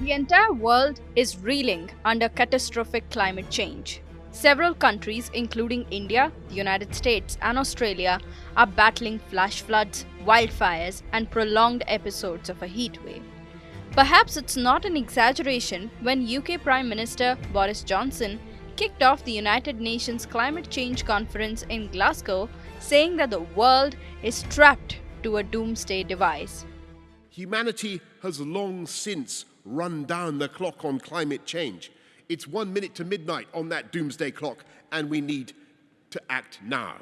The entire world is reeling under catastrophic climate change. Several countries, including India, the United States, and Australia, are battling flash floods, wildfires, and prolonged episodes of a heat wave. Perhaps it's not an exaggeration when UK Prime Minister Boris Johnson kicked off the United Nations Climate Change Conference in Glasgow, saying that the world is trapped to a doomsday device. Humanity has long since run down the clock on climate change. It's 1 minute to midnight on that doomsday clock, and we need to act now.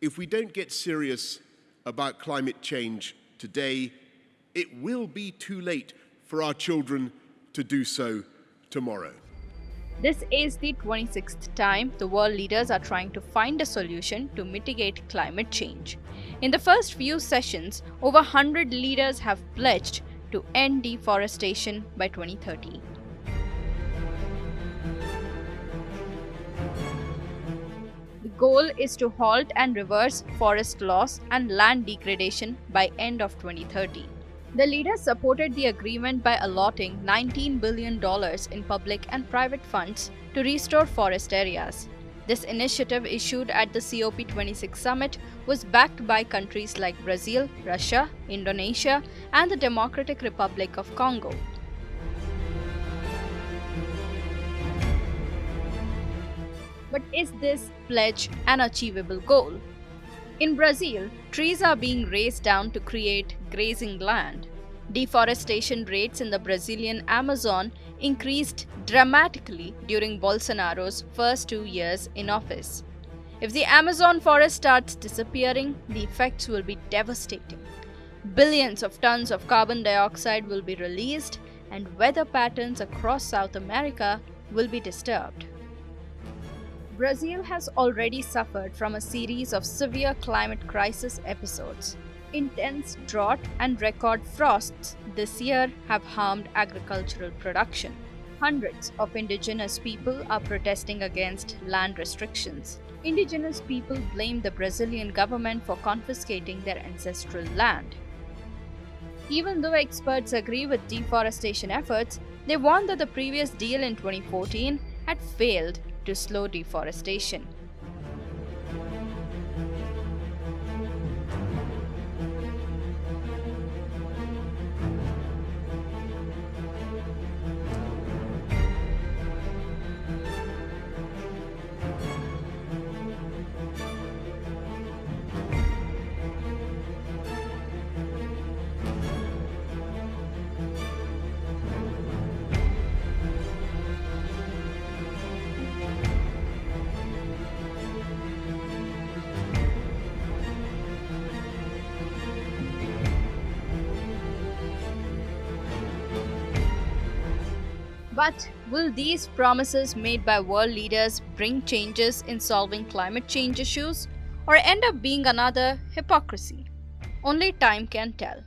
If we don't get serious about climate change today, it will be too late for our children to do so tomorrow. This is the 26th time the world leaders are trying to find a solution to mitigate climate change. In the first few sessions, over 100 leaders have pledged to end deforestation by 2030. The goal is to halt and reverse forest loss and land degradation by end of 2030. The leaders supported the agreement by allotting $19 billion in public and private funds to restore forest areas. This initiative, issued at the COP26 summit, was backed by countries like Brazil, Russia, Indonesia, and the Democratic Republic of Congo. But is this pledge an achievable goal? In Brazil, trees are being razed down to create grazing land. Deforestation rates in the Brazilian Amazon increased dramatically during Bolsonaro's first 2 years in office. If the Amazon forest starts disappearing, the effects will be devastating. Billions of tons of carbon dioxide will be released, and weather patterns across South America will be disturbed. Brazil has already suffered from a series of severe climate crisis episodes. Intense drought and record frosts this year have harmed agricultural production. Hundreds of indigenous people are protesting against land restrictions. Indigenous people blame the Brazilian government for confiscating their ancestral land. Even though experts agree with deforestation efforts, they warn that the previous deal in 2014 had failed to slow deforestation. But will these promises made by world leaders bring changes in solving climate change issues, or end up being another hypocrisy? Only time can tell.